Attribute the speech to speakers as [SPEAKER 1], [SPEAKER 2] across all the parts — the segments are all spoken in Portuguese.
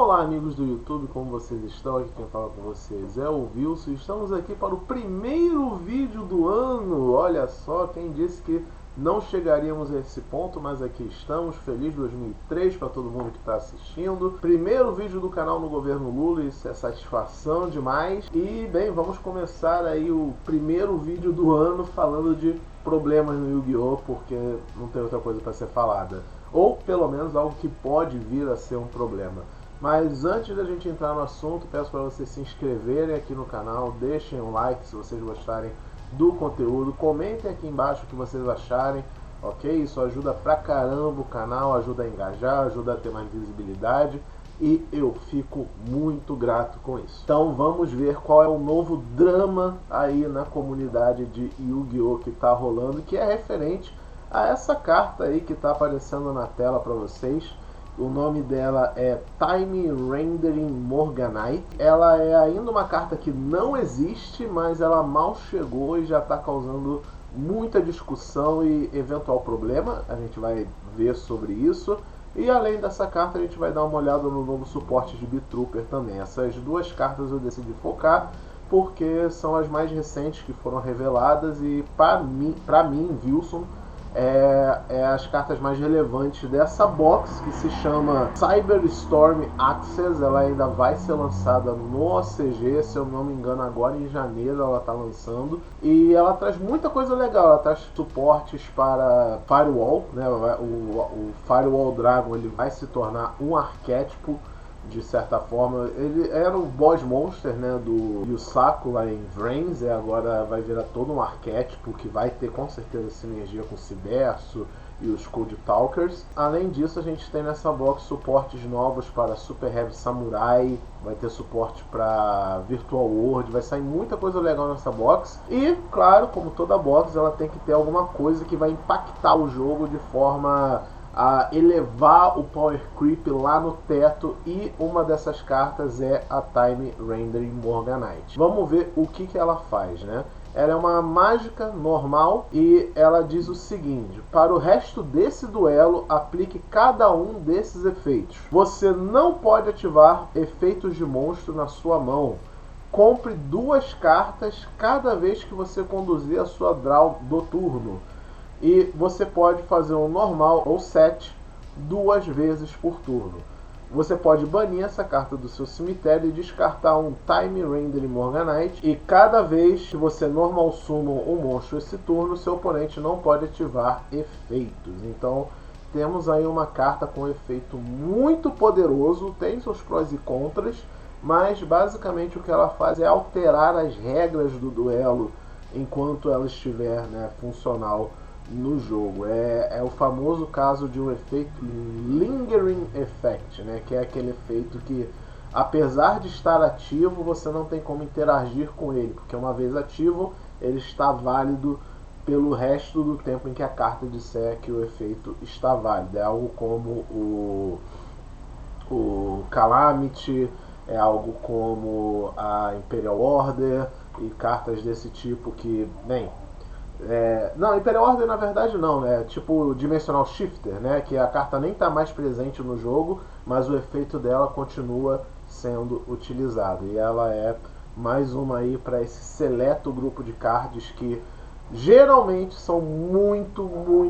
[SPEAKER 1] Olá amigos do YouTube, como vocês estão? Aqui quem fala com vocês é o Wilson. Estamos aqui para o primeiro vídeo do ano. Olha só, quem disse que não chegaríamos a esse ponto, mas aqui estamos. Feliz 2003 para todo mundo que está assistindo. Primeiro vídeo do canal no governo Lula, isso é satisfação demais. E bem, vamos começar aí o primeiro vídeo do ano falando de problemas no Yu-Gi-Oh! Porque não tem outra coisa para ser falada. Ou pelo menos algo que pode vir a ser um problema. Mas antes da gente entrar no assunto, peço para vocês se inscreverem aqui no canal, deixem um like se vocês gostarem do conteúdo, comentem aqui embaixo o que vocês acharem, ok? Isso ajuda pra caramba o canal, ajuda a engajar, ajuda a ter mais visibilidade e eu fico muito grato com isso. Então vamos ver qual é o novo drama aí na comunidade de Yu-Gi-Oh! Que tá rolando, que é referente a essa carta aí que tá aparecendo na tela para vocês. O nome dela é Time Rendering Morganite. Ela é ainda uma carta que não existe, mas ela mal chegou e já está causando muita discussão e eventual problema. A gente vai ver sobre isso. E além dessa carta, a gente vai dar uma olhada no novo suporte de B-Trooper também. Essas duas cartas eu decidi focar porque são as mais recentes que foram reveladas e para mim, Wilson, é as cartas mais relevantes dessa box, que se chama Cyberstorm Access. Ela ainda vai ser lançada no OCG, se eu não me engano, agora em janeiro ela está lançando. E ela traz muita coisa legal, ela traz suportes para Firewall, né? O Firewall Dragon ele vai se tornar um arquétipo. De certa forma, ele era o boss monster, né, do Yusaku lá em Vrains, e agora vai virar todo um arquétipo que vai ter com certeza sinergia com o Ciberso e os Code Talkers. Além disso, a gente tem nessa box suportes novos para Super Heavy Samurai, vai ter suporte para Virtual World, vai sair muita coisa legal nessa box. E, claro, como toda box, ela tem que ter alguma coisa que vai impactar o jogo de forma a elevar o Power Creep lá no teto, e uma dessas cartas é a Time Rendering Morganite. Vamos ver o que ela faz, né? Ela é uma mágica normal e ela diz o seguinte: para o resto desse duelo, aplique cada um desses efeitos. Você não pode ativar efeitos de monstro na sua mão. Compre 2 cartas cada vez que você conduzir a sua draw do turno. E você pode fazer um normal ou set 2 vezes por turno. Você pode banir essa carta do seu cemitério e descartar um Time Rendering Morganite. E cada vez que você normal summon um monstro esse turno, seu oponente não pode ativar efeitos. Então temos aí uma carta com efeito muito poderoso, tem seus prós e contras, mas basicamente o que ela faz é alterar as regras do duelo enquanto ela estiver, né, funcional no jogo. É o famoso caso de um efeito Lingering Effect, né? Que é aquele efeito que, apesar de estar ativo, você não tem como interagir com ele, porque uma vez ativo, ele está válido pelo resto do tempo em que a carta disser que o efeito está válido. É algo como o Calamity, é algo como a Imperial Order e cartas desse tipo que, bem, não, Imperial Order na verdade não, né? Tipo Dimensional Shifter, né? Que a carta nem está mais presente no jogo, mas o efeito dela continua sendo utilizado. E ela é mais uma aí para esse seleto grupo de cards que geralmente são muito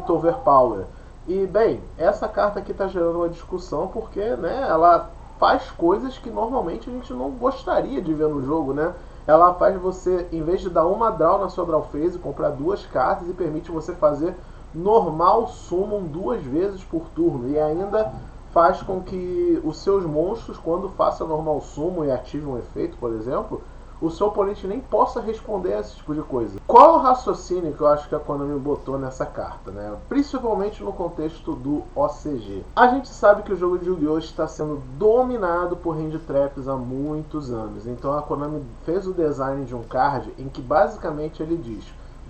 [SPEAKER 1] overpower. E bem, essa carta aqui está gerando uma discussão porque, né, ela faz coisas que normalmente a gente não gostaria de ver no jogo, né? Ela faz você, em vez de dar uma draw na sua draw phase, comprar 2 cartas e permite você fazer normal summon 2 vezes por turno. E ainda faz com que os seus monstros, quando faça normal summon e ative um efeito, por exemplo, o seu oponente nem possa responder a esse tipo de coisa. Qual o raciocínio que eu acho que a Konami botou nessa carta, né? Principalmente no contexto do OCG. A gente sabe que o jogo de Yu-Gi-Oh! Está sendo dominado por hand traps há muitos anos. Então a Konami fez o design de um card em que basicamente ele diz: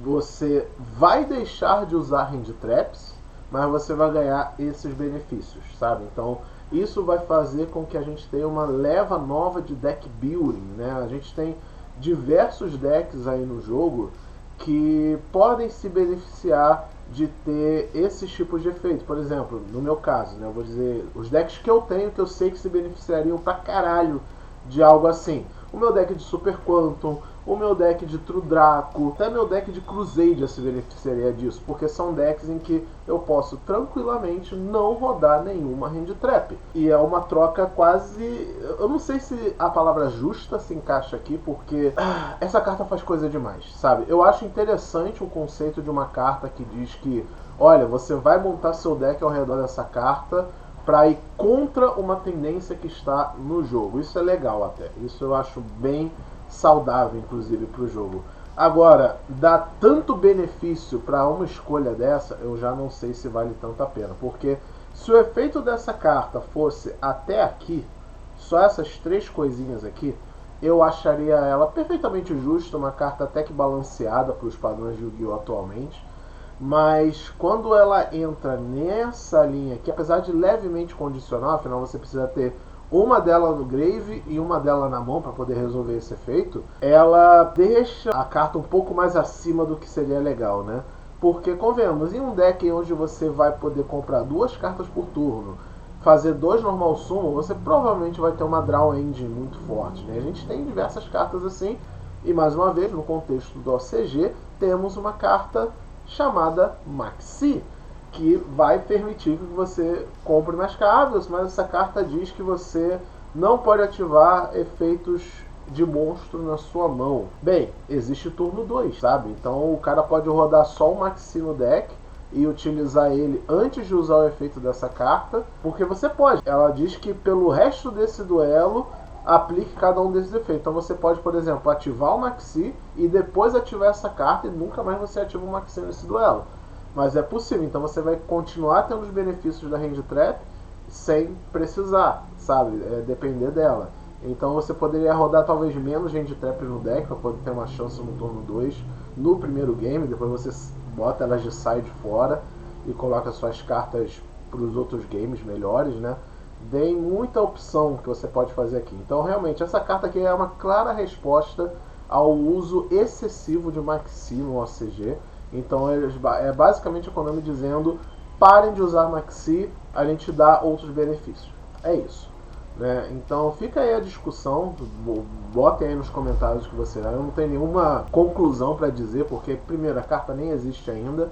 [SPEAKER 1] você vai deixar de usar hand traps, mas você vai ganhar esses benefícios, sabe? Então isso vai fazer com que a gente tenha uma leva nova de deck building, né? A gente tem diversos decks aí no jogo que podem se beneficiar de ter esses tipos de efeito. Por exemplo, no meu caso, né, eu vou dizer os decks que eu tenho que eu sei que se beneficiariam pra caralho de algo assim. O meu deck de Super Quantum, o meu deck de True Draco, até meu deck de Crusade se beneficiaria disso, porque são decks em que eu posso tranquilamente não rodar nenhuma Hand Trap. E é uma troca quase... eu não sei se a palavra justa se encaixa aqui, porque essa carta faz coisa demais, sabe? Eu acho interessante o conceito de uma carta que diz que, olha, você vai montar seu deck ao redor dessa carta para ir contra uma tendência que está no jogo. Isso é legal até. Isso eu acho bem saudável, inclusive, para o jogo. Agora, dar tanto benefício para uma escolha dessa, eu já não sei se vale tanto a pena. Porque se o efeito dessa carta fosse até aqui, só essas 3 coisinhas aqui, eu acharia ela perfeitamente justa, uma carta até que balanceada para os padrões de Yu-Gi-Oh! Atualmente. Mas quando ela entra nessa linha, que apesar de levemente condicional, afinal você precisa ter uma dela no grave e uma dela na mão para poder resolver esse efeito, ela deixa a carta um pouco mais acima do que seria legal, né? Porque, convenhamos, em um deck onde você vai poder comprar 2 cartas por turno, fazer 2 normal summon, você provavelmente vai ter uma draw engine muito forte, né? A gente tem diversas cartas assim, e mais uma vez, no contexto do OCG, temos uma carta chamada Maxi, que vai permitir que você compre mais cartas, mas essa carta diz que você não pode ativar efeitos de monstro na sua mão. Bem, existe turno 2, sabe? Então o cara pode rodar só o Maxi no deck e utilizar ele antes de usar o efeito dessa carta, porque você pode. Ela diz que pelo resto desse duelo aplique cada um desses efeitos. Então você pode, por exemplo, ativar o Maxi e depois ativar essa carta e nunca mais você ativa o Maxi nesse duelo. Mas é possível, então você vai continuar tendo os benefícios da Hand Trap sem precisar, sabe? Depender dela. Então você poderia rodar talvez menos Hand Trap no deck para poder ter uma chance no turno 2 no primeiro game, depois você bota elas de side fora e coloca suas cartas para os outros games melhores, né? Tem muita opção que você pode fazer aqui. Então realmente essa carta aqui é uma clara resposta ao uso excessivo de Maxi no OCG. Então é basicamente a Konami dizendo: parem de usar Maxi, a gente dá outros benefícios. É isso, né? Então fica aí a discussão, botem aí nos comentários o que você acha. Eu não tenho nenhuma conclusão para dizer, porque primeiro a carta nem existe ainda.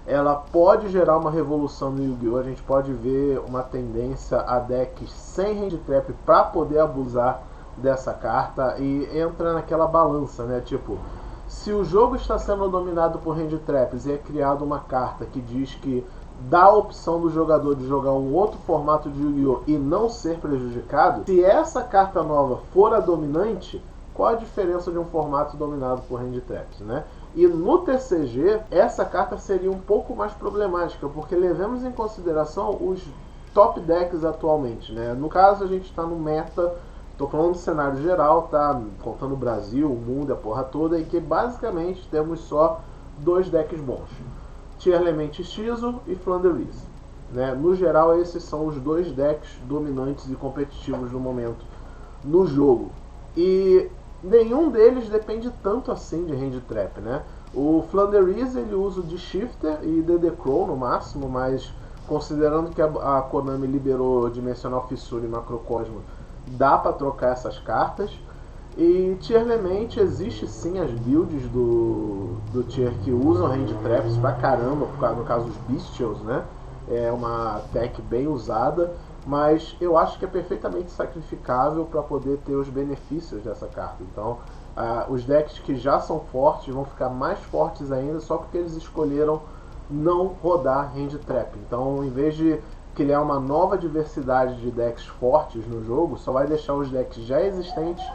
[SPEAKER 1] Ela pode gerar uma revolução no Yu-Gi-Oh! A gente pode ver uma tendência a decks sem Hand Trap para poder abusar dessa carta, e entra naquela balança, né? Tipo, se o jogo está sendo dominado por Hand Traps e é criada uma carta que diz que dá a opção do jogador de jogar um outro formato de Yu-Gi-Oh! E não ser prejudicado, se essa carta nova for a dominante, qual a diferença de um formato dominado por Hand Traps, né? E no TCG, essa carta seria um pouco mais problemática, porque levemos em consideração os top decks atualmente, né? No caso, a gente está no meta, estou falando do cenário geral, tá? Contando o Brasil, o mundo, a porra toda, e que basicamente temos só 2 decks bons: Tier Element Shizu e Flanders, né? No geral, esses são os 2 decks dominantes e competitivos no momento no jogo. E nenhum deles depende tanto assim de Hand Trap, né? O Flanders ele usa de Shifter e DD Crow no máximo, mas considerando que a Konami liberou Dimensional Fissura e Macrocosmo, dá para trocar essas cartas. E Tier Element, existe sim as builds do Tier que usam Hand Traps pra caramba, no caso os Bestials, né? É uma tech bem usada, mas eu acho que é perfeitamente sacrificável para poder ter os benefícios dessa carta. Então, os decks que já são fortes vão ficar mais fortes ainda só porque eles escolheram não rodar Hand Trap. Então, em vez de criar uma nova diversidade de decks fortes no jogo, só vai deixar os decks já existentes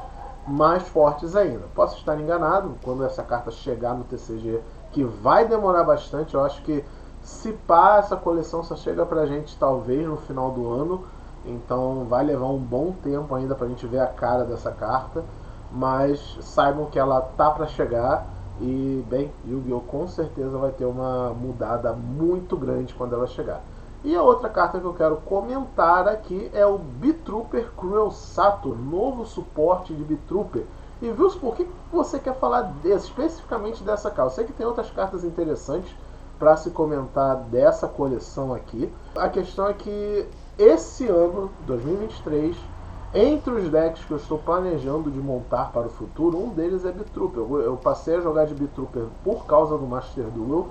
[SPEAKER 1] mais fortes ainda. Posso estar enganado, quando essa carta chegar no TCG, que vai demorar bastante. Eu acho que se pá, essa coleção só chega pra gente talvez no final do ano, então vai levar um bom tempo ainda pra gente ver a cara dessa carta, mas saibam que ela tá pra chegar. E bem, Yu-Gi-Oh! Com certeza vai ter uma mudada muito grande quando ela chegar. E a outra carta que eu quero comentar aqui é o Beetrooper Cruel Sato, novo suporte de Beetrooper. E Vils, por que você quer falar especificamente dessa carta? Eu sei que tem outras cartas interessantes para se comentar dessa coleção aqui. A questão é que esse ano, 2023, entre os decks que eu estou planejando de montar para o futuro, um deles é Bitrooper. Eu passei a jogar de Bitrooper por causa do Master Duel,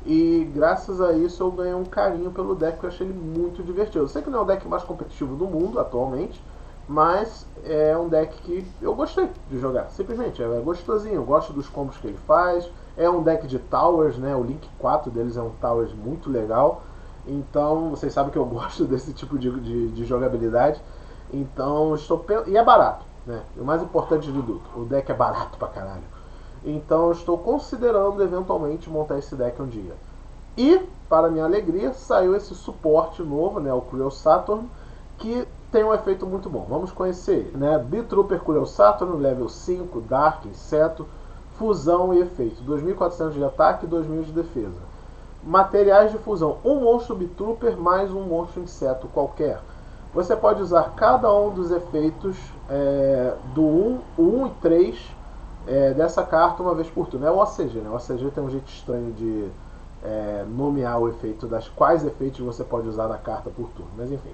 [SPEAKER 1] e graças a isso eu ganhei um carinho pelo deck, que eu achei ele muito divertido. Eu sei que não é o deck mais competitivo do mundo atualmente, mas é um deck que eu gostei de jogar, simplesmente, é gostosinho, eu gosto dos combos que ele faz. É um deck de Towers, né? O Link 4 deles é um Towers muito legal. Então, vocês sabem que eu gosto desse tipo de jogabilidade. Então, e é barato, né? O mais importante de tudo, o deck é barato pra caralho. Então, eu estou considerando eventualmente montar esse deck um dia. E, para minha alegria, saiu esse suporte novo, né? O Cruel Saturn, que tem um efeito muito bom. Vamos conhecer ele, né? Bitrooper Cruel Saturn, level 5, Dark, Inseto, fusão e efeito, 2.400 de ataque e 2.000 de defesa. Materiais de fusão, um monstro Bitrooper mais um monstro inseto qualquer. Você pode usar cada um dos efeitos do 1 e 3 dessa carta uma vez por turno. É o OCG, né? O OCG tem um jeito estranho de nomear o efeito, quais efeitos você pode usar na carta por turno, mas enfim.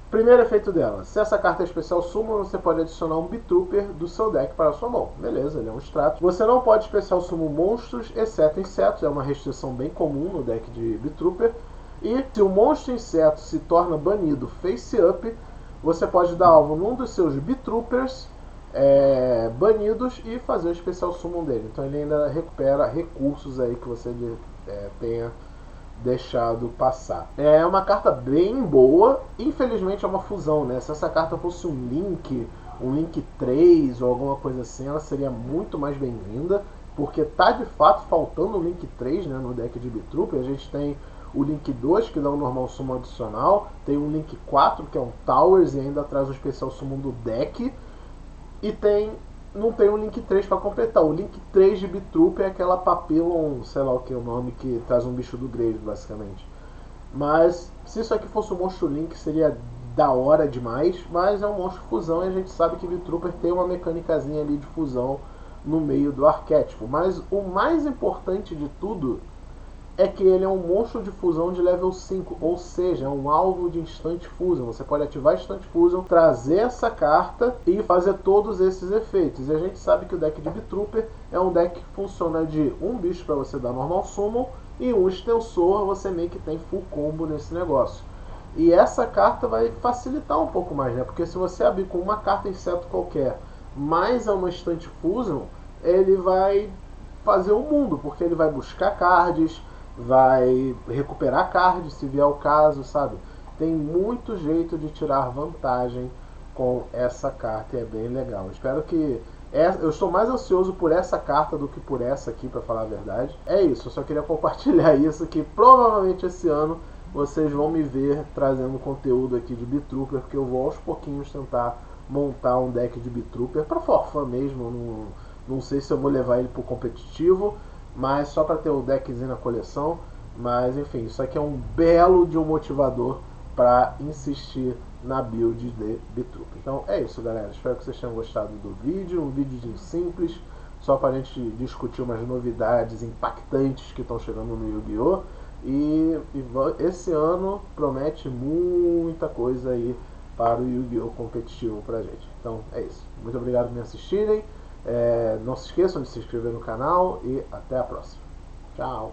[SPEAKER 1] Primeiro efeito dela, se essa carta é especial summon, você pode adicionar um Bitrooper do seu deck para a sua mão. Beleza, ele é um extrato. Você não pode especial summon monstros, exceto insetos, é uma restrição bem comum no deck de Bitrooper. E se o monstro inseto se torna banido face up, você pode dar alvo num dos seus Bitroopers banidos e fazer o especial summon dele. Então ele ainda recupera recursos aí que você tenha deixado passar. É uma carta bem boa, infelizmente é uma fusão, né? Se essa carta fosse um Link 3 ou alguma coisa assim, ela seria muito mais bem-vinda, porque tá de fato faltando um Link 3, né, no deck de Bitrooper. A gente tem o Link 2, que dá um normal summon adicional, tem um Link 4, que é um Towers e ainda traz o especial summon do deck, e não tem um Link 3 para completar. O Link 3 de Bitrooper é aquela Papillon, sei lá o que é o nome, que traz um bicho do Grave, basicamente. Mas se isso aqui fosse um monstro Link, seria da hora demais. Mas é um monstro fusão e a gente sabe que Bitrooper tem uma mecânicazinha ali de fusão no meio do arquétipo. Mas o mais importante de tudo é que ele é um monstro de fusão de level 5, ou seja, é um alvo de Instant Fusion. Você pode ativar Instant Fusion, trazer essa carta e fazer todos esses efeitos. E a gente sabe que o deck de Bitrooper é um deck que funciona de um bicho para você dar normal summon e um extensor, você meio que tem full combo nesse negócio. E essa carta vai facilitar um pouco mais, né? Porque se você abrir com uma carta inseto qualquer, mais uma Instant Fusion, ele vai fazer o mundo, porque ele vai buscar cards, vai recuperar cards se vier o caso, sabe? Tem muito jeito de tirar vantagem com essa carta e é bem legal. Espero que... eu estou mais ansioso por essa carta do que por essa aqui, para falar a verdade. É isso, eu só queria compartilhar isso, que provavelmente esse ano vocês vão me ver trazendo conteúdo aqui de Bitrooper, porque eu vou aos pouquinhos tentar montar um deck de Bitrooper para for fun mesmo. Não sei se eu vou levar ele para o competitivo, mas só para ter o deckzinho na coleção. Mas enfim, isso aqui é um belo de um motivador para insistir na build de Bitrooper. Então é isso, galera, espero que vocês tenham gostado do vídeo, um videozinho simples, só para a gente discutir umas novidades impactantes que estão chegando no Yu-Gi-Oh! E esse ano promete muita coisa aí para o Yu-Gi-Oh! Competitivo pra gente. Então é isso, muito obrigado por me assistirem. Não se esqueçam de se inscrever no canal e até a próxima. Tchau!